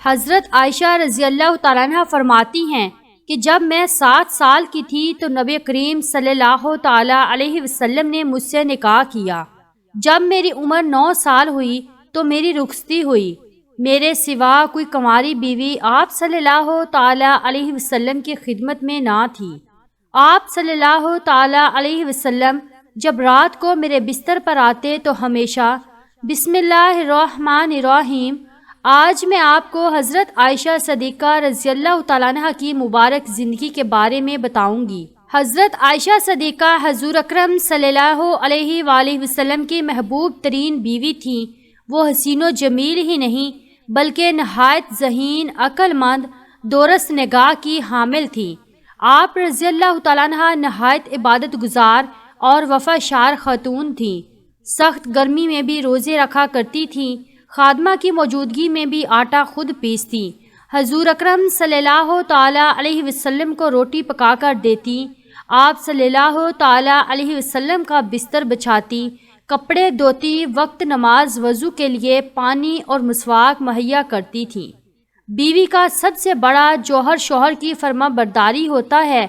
حضرت عائشہ رضی اللہ تعالیٰ عنہ فرماتی ہیں کہ جب میں 7 سال کی تھی تو نبی کریم صلی اللہ تعالیٰ علیہ وسلم نے مجھ سے نکاح کیا۔ جب میری عمر 9 سال ہوئی تو میری رخصتی ہوئی۔ میرے سوا کوئی کنواری بیوی آپ صلی اللہ تعالیٰ علیہ وسلم کی خدمت میں نہ تھی۔ آپ صلی اللہ تعالیٰ علیہ وسلم جب رات کو میرے بستر پر آتے تو ہمیشہ بسم اللہ الرحمن الرحیم۔ آج میں آپ کو حضرت عائشہ صدیقہ رضی اللہ تعالیٰ عنہ کی مبارک زندگی کے بارے میں بتاؤں گی۔ حضرت عائشہ صدیقہ حضور اکرم صلی اللہ علیہ وآلہ وسلم کی محبوب ترین بیوی تھیں۔ وہ حسین و جمیل ہی نہیں بلکہ نہایت ذہین، عقل مند، دورست نگاہ کی حامل تھیں۔ آپ رضی اللہ تعالیٰ عنہ نہایت عبادت گزار اور وفا شار خاتون تھیں۔ سخت گرمی میں بھی روزے رکھا کرتی تھیں۔ خادمہ کی موجودگی میں بھی آٹا خود پیستی۔ حضور اکرم صلی اللہ تعالیٰ علیہ وسلم کو روٹی پکا کر دیتی۔ آپ صلی اللہ تعالیٰ علیہ وسلم کا بستر بچھاتی، کپڑے دھوتی، وقت نماز وضو کے لیے پانی اور مسواک مہیا کرتی تھیں۔ بیوی کا سب سے بڑا جوہر شوہر کی فرما برداری ہوتا ہے،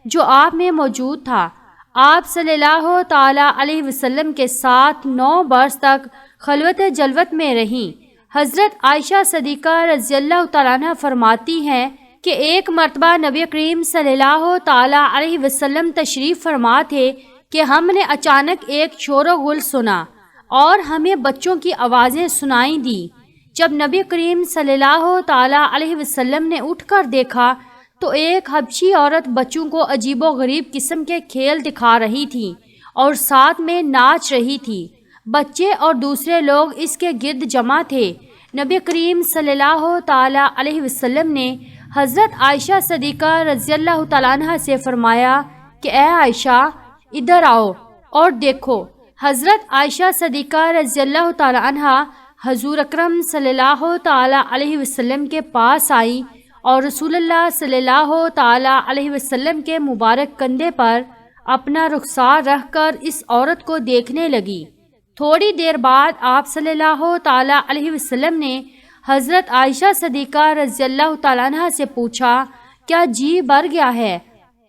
جو آپ میں موجود تھا۔ آپ صلی اللہ تعالیٰ علیہ وسلم کے ساتھ 9 برس تک خلوت جلوت میں رہیں۔ حضرت عائشہ صدیقہ رضی اللہ تعالیٰ عنہ فرماتی ہیں کہ ایک مرتبہ نبی کریم صلی اللہ تعالیٰ علیہ وسلم تشریف فرما تھے کہ ہم نے اچانک ایک شور و غل سنا اور ہمیں بچوں کی آوازیں سنائی دیں۔ جب نبی کریم صلی اللہ تعالیٰ علیہ وسلم نے اٹھ کر دیکھا تو ایک حبشی عورت بچوں کو عجیب و غریب قسم کے کھیل دکھا رہی تھی اور ساتھ میں ناچ رہی تھی۔ بچے اور دوسرے لوگ اس کے گرد جمع تھے۔ نبی کریم صلی اللہ تعالیٰ علیہ وسلم نے حضرت عائشہ صدیقہ رضی اللہ تعالیٰ عنہ سے فرمایا کہ اے عائشہ ادھر آؤ اور دیکھو۔ حضرت عائشہ صدیقہ رضی اللہ تعالیٰ عنہ حضور اکرم صلی اللہ تعالیٰ علیہ وسلم کے پاس آئی اور رسول اللہ صلی اللہ تعالیٰ علیہ وسلم کے مبارک کندھے پر اپنا رخسار رکھ کر اس عورت کو دیکھنے لگی۔ تھوڑی دیر بعد آپ صلی اللہ تعالیٰ علیہ وسلم نے حضرت عائشہ صدیقہ رضی اللہ تعالیٰ عنہ سے پوچھا کیا جی بھر گیا ہے؟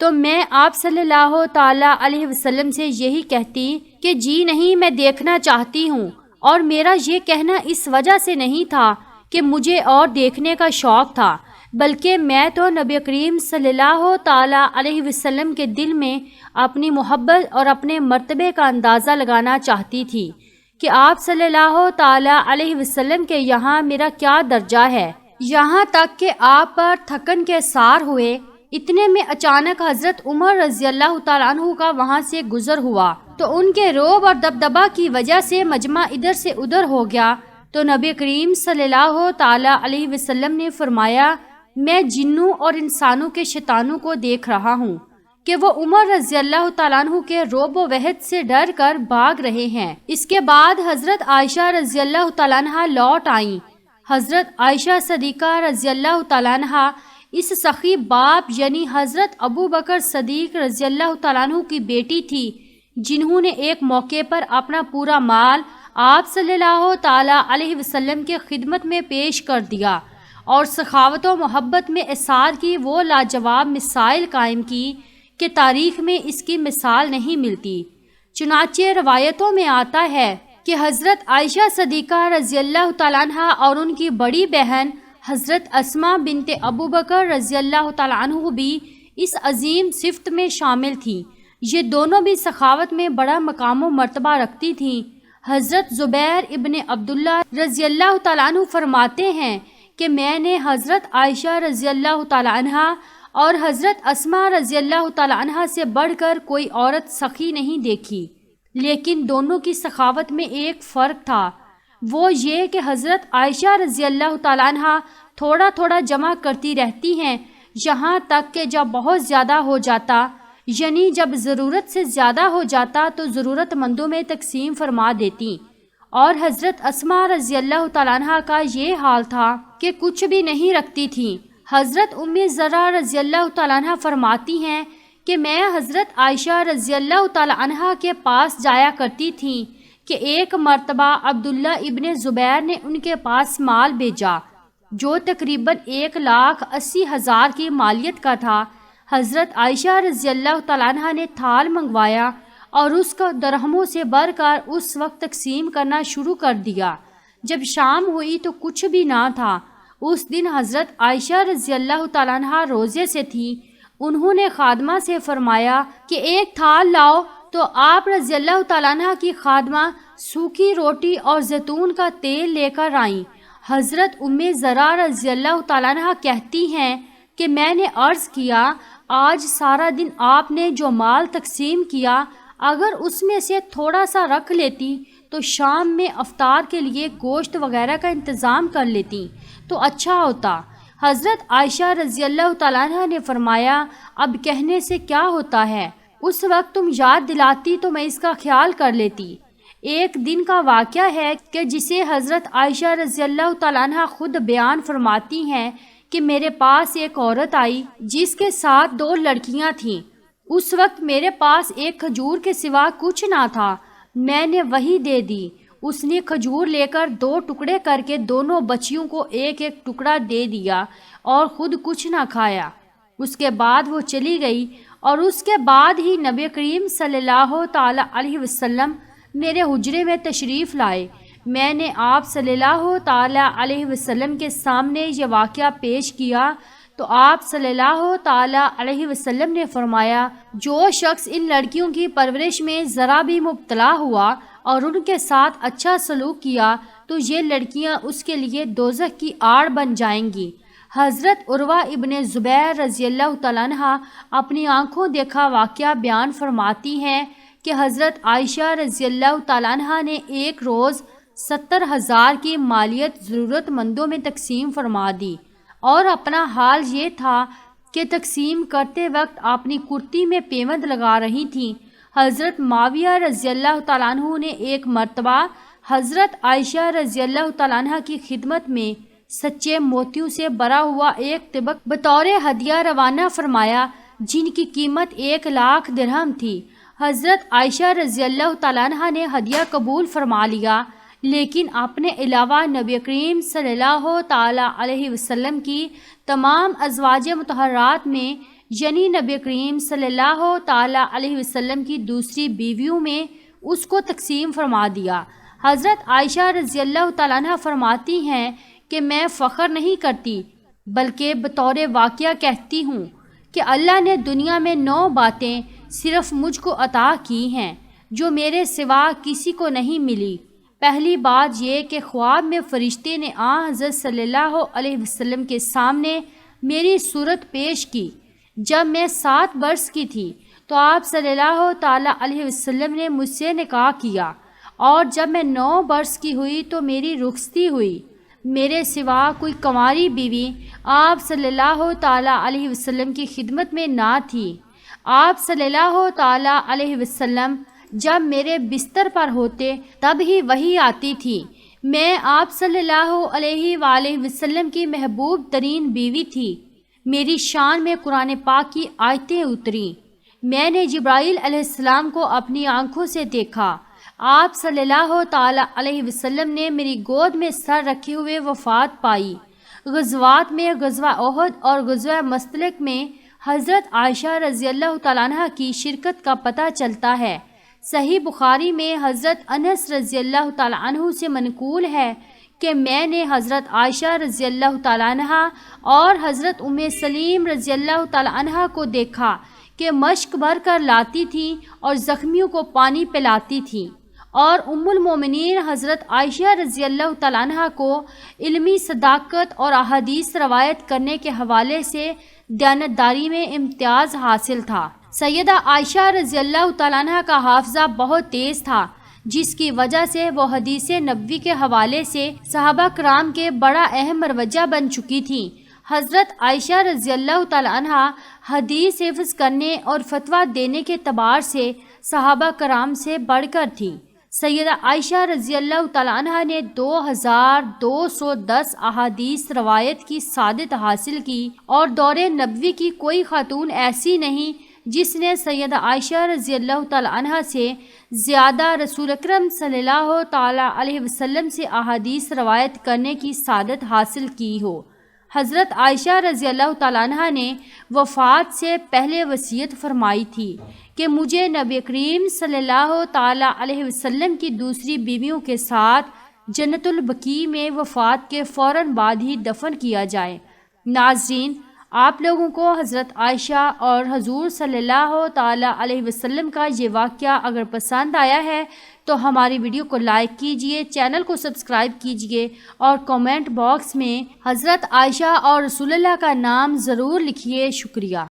تو میں آپ صلی اللہ تعالیٰ علیہ وسلم سے یہی کہتی کہ جی نہیں، میں دیکھنا چاہتی ہوں، اور میرا یہ کہنا اس وجہ سے نہیں تھا کہ مجھے اور دیکھنے کا شوق تھا، بلکہ میں تو نبی کریم صلی اللہ تعالیٰ علیہ وسلم کے دل میں اپنی محبت اور اپنے مرتبے کا اندازہ لگانا چاہتی تھی کہ آپ صلی اللہ تعالیٰ علیہ وسلم کے یہاں میرا کیا درجہ ہے، یہاں تک کہ آپ پر تھکن کے سار ہوئے۔ اتنے میں اچانک حضرت عمر رضی اللہ تعالیٰ عنہ کا وہاں سے گزر ہوا تو ان کے روب اور دبدبہ کی وجہ سے مجمع ادھر سے ادھر ہو گیا۔ تو نبی کریم صلی اللہ تعالیٰ علیہ وسلم نے فرمایا میں جنوں اور انسانوں کے شیطانوں کو دیکھ رہا ہوں کہ وہ عمر رضی اللہ تعالیٰ عنہ کے روب و وحد سے ڈر کر بھاگ رہے ہیں۔ اس کے بعد حضرت عائشہ رضی اللہ تعالیٰ عنہ لوٹ آئیں۔ حضرت عائشہ صدیقہ رضی اللہ تعالیٰ عنہ اس سخی باپ یعنی حضرت ابو بکر صدیق رضی اللہ تعالیٰ عنہ کی بیٹی تھی، جنہوں نے ایک موقع پر اپنا پورا مال آپ صلی اللہ تعالیٰ علیہ وسلم کے خدمت میں پیش کر دیا اور سخاوت و محبت میں اثار کی وہ لاجواب مثال قائم کی کہ تاریخ میں اس کی مثال نہیں ملتی۔ چنانچہ روایتوں میں آتا ہے کہ حضرت عائشہ صدیقہ رضی اللہ تعالیٰ عنہ اور ان کی بڑی بہن حضرت اسماء بنت ابو بکر رضی اللہ تعالیٰ عنہ بھی اس عظیم صفت میں شامل تھیں۔ یہ دونوں بھی سخاوت میں بڑا مقام و مرتبہ رکھتی تھیں۔ حضرت زبیر ابن عبداللہ رضی اللہ تعالیٰ عنہ فرماتے ہیں کہ میں نے حضرت عائشہ رضی اللہ تعالیٰ عنہ اور حضرت اسماء رضی اللہ تعالیٰ عنہ سے بڑھ کر کوئی عورت سخی نہیں دیکھی، لیکن دونوں کی سخاوت میں ایک فرق تھا، وہ یہ کہ حضرت عائشہ رضی اللہ تعالیٰ عنہ تھوڑا تھوڑا جمع کرتی رہتی ہیں، یہاں تک کہ جب بہت زیادہ ہو جاتا یعنی جب ضرورت سے زیادہ ہو جاتا تو ضرورت مندوں میں تقسیم فرما دیتی، اور حضرت اسماء رضی اللہ تعالیٰ عنہ کا یہ حال تھا کہ کچھ بھی نہیں رکھتی تھیں۔ حضرت ام زرع رضی اللہ تعالیٰ عنہ فرماتی ہیں کہ میں حضرت عائشہ رضی اللہ تعالیٰ عنہ کے پاس جایا کرتی تھی کہ ایک مرتبہ عبداللہ ابن زبیر نے ان کے پاس مال بھیجا۔ جو تقریباً 1,80,000 کی مالیت کا تھا۔ حضرت عائشہ رضی اللہ تعالیٰ عنہ نے تھال منگوایا اور اس کو درہموں سے بھر کر اس وقت تقسیم کرنا شروع کر دیا جب شام ہوئی تو کچھ بھی نہ تھا۔ اس دن حضرت عائشہ رضی اللہ تعالیٰ عنہ روزے سے تھی۔ انہوں نے خادمہ سے فرمایا کہ ایک تھال لاؤ، تو آپ رضی اللہ تعالیٰ عنہ کی خادمہ سوکھی روٹی اور زیتون کا تیل لے کر آئیں۔ حضرت ام زرع رضی اللہ تعالیٰ عنہ کہتی ہیں کہ میں نے عرض کیا، آج سارا دن آپ نے جو مال تقسیم کیا، اگر اس میں سے تھوڑا سا رکھ لیتی تو شام میں افطار کے لیے گوشت وغیرہ کا انتظام کر لیتی تو اچھا ہوتا۔ حضرت عائشہ رضی اللہ تعالیٰ عنہ نے فرمایا، اب کہنے سے کیا ہوتا ہے، اس وقت تم یاد دلاتی تو میں اس کا خیال کر لیتی۔ ایک دن کا واقعہ ہے کہ جسے حضرت عائشہ رضی اللہ تعالیٰ عنہ خود بیان فرماتی ہیں کہ میرے پاس ایک عورت آئی جس کے ساتھ 2 لڑکیاں تھیں۔ اس وقت میرے پاس ایک کھجور کے سوا کچھ نہ تھا، میں نے وہی دے دی۔ اس نے کھجور لے کر 2 ٹکڑے کر کے دونوں بچیوں کو ایک ایک ٹکڑا دے دیا اور خود کچھ نہ کھایا۔ اس کے بعد وہ چلی گئی اور اس کے بعد ہی نبی کریم صلی اللہ تعالی علیہ وسلم میرے حجرے میں تشریف لائے۔ میں نے آپ صلی اللہ تعالی علیہ وسلم کے سامنے یہ واقعہ پیش کیا تو آپ صلی اللہ تعالی علیہ وسلم نے فرمایا، جو شخص ان لڑکیوں کی پرورش میں ذرا بھی مبتلا ہوا اور ان کے ساتھ اچھا سلوک کیا تو یہ لڑکیاں اس کے لیے دوزخ کی آڑ بن جائیں گی۔ حضرت عروہ ابن زبیر رضی اللہ تعالیٰ عنہ اپنی آنکھوں دیکھا واقعہ بیان فرماتی ہیں کہ حضرت عائشہ رضی اللہ تعالیٰ عنہ نے ایک روز 70,000 کی مالیت ضرورت مندوں میں تقسیم فرما دی، اور اپنا حال یہ تھا کہ تقسیم کرتے وقت اپنی کرتی میں پیوند لگا رہی تھیں۔ حضرت معاویہ رضی اللہ تعالیٰ عنہ نے ایک مرتبہ حضرت عائشہ رضی اللہ تعالیٰ عنہ کی خدمت میں سچے موتیوں سے بھرا ہوا ایک طبق بطور ہدیہ روانہ فرمایا، جن کی قیمت 1,00,000 درہم تھی۔ حضرت عائشہ رضی اللہ تعالیٰ عنہ نے ہدیہ قبول فرما لیا، لیکن اپنے علاوہ نبی کریم صلی اللہ تعالی علیہ وسلم کی تمام ازواج مطہرات میں، یعنی نبی کریم صلی اللہ تعالی علیہ وسلم کی دوسری بیویوں میں اس کو تقسیم فرما دیا۔ حضرت عائشہ رضی اللہ تعالیٰ عنہ فرماتی ہیں کہ میں فخر نہیں کرتی بلکہ بطور واقعہ کہتی ہوں کہ اللہ نے دنیا میں 9 باتیں صرف مجھ کو عطا کی ہیں جو میرے سوا کسی کو نہیں ملی۔ پہلی بات یہ کہ خواب میں فرشتے نے حضرت صلی اللہ علیہ وسلم کے سامنے میری صورت پیش کی جب میں 7 برس کی تھی، تو آپ صلی اللہ تعالی علیہ وسلم نے مجھ سے نکاح کیا، اور جب میں 9 برس کی ہوئی تو میری رخصتی ہوئی۔ میرے سوا کوئی کنواری بیوی آپ صلی اللہ تعالی علیہ وسلم کی خدمت میں نہ تھی۔ آپ صلی اللہ تعالی علیہ وسلم جب میرے بستر پر ہوتے تب ہی وحی آتی تھی۔ میں آپ صلی اللہ علیہ وآلہ وسلم کی محبوب ترین بیوی تھی۔ میری شان میں قرآن پاک کی آیتیں اتریں۔ میں نے جبرائیل علیہ السلام کو اپنی آنکھوں سے دیکھا۔ آپ صلی اللہ تعالی علیہ وسلم نے میری گود میں سر رکھے ہوئے وفات پائی۔ غزوات میں غزوہ احد اور غزوہ مستلق میں حضرت عائشہ رضی اللہ تعالیٰ عنہ کی شرکت کا پتہ چلتا ہے۔ صحیح بخاری میں حضرت انس رضی اللہ تعالیٰ عنہ سے منقول ہے کہ میں نے حضرت عائشہ رضی اللہ تعالیٰ عنہ اور حضرت ام سلیم رضی اللہ تعالیٰ عنہ کو دیکھا کہ مشک بھر کر لاتی تھیں اور زخمیوں کو پانی پلاتی تھیں، اور ام المومنین حضرت عائشہ رضی اللہ تعالیٰ عنہ کو علمی صداقت اور احادیث روایت کرنے کے حوالے سے دیانتداری میں امتیاز حاصل تھا۔ سیدہ عائشہ رضی اللہ تعالیٰ عنہ کا حافظہ بہت تیز تھا، جس کی وجہ سے وہ حدیث نبوی کے حوالے سے صحابہ کرام کے بڑا اہم مروجہ بن چکی تھیں۔ حضرت عائشہ رضی اللہ تعالیٰ عنہ حدیث حفظ کرنے اور فتویٰ دینے کے اعتبار سے صحابہ کرام سے بڑھ کر تھیں۔ سیدہ عائشہ رضی اللہ تعالیٰ عنہ نے 2210 احادیث روایت کی سعادت حاصل کی، اور دور نبوی کی کوئی خاتون ایسی نہیں جس نے سیدہ عائشہ رضی اللہ تعالی عنہ سے زیادہ رسول اکرم صلی اللہ تعالی علیہ وسلم سے احادیث روایت کرنے کی سعادت حاصل کی ہو۔ حضرت عائشہ رضی اللہ تعالیٰ عنہ نے وفات سے پہلے وصیت فرمائی تھی کہ مجھے نبی کریم صلی اللہ تعالیٰ علیہ وسلم کی دوسری بیویوں کے ساتھ جنت البقیع میں وفات کے فوراً بعد ہی دفن کیا جائے۔ ناظرین، آپ لوگوں کو حضرت عائشہ اور حضور صلی اللہ تعالیٰ علیہ وسلم کا یہ واقعہ اگر پسند آیا ہے تو ہماری ویڈیو کو لائک کیجئے، چینل کو سبسکرائب کیجئے اور کامنٹ باکس میں حضرت عائشہ اور رسول اللہ کا نام ضرور لکھیے۔ شکریہ۔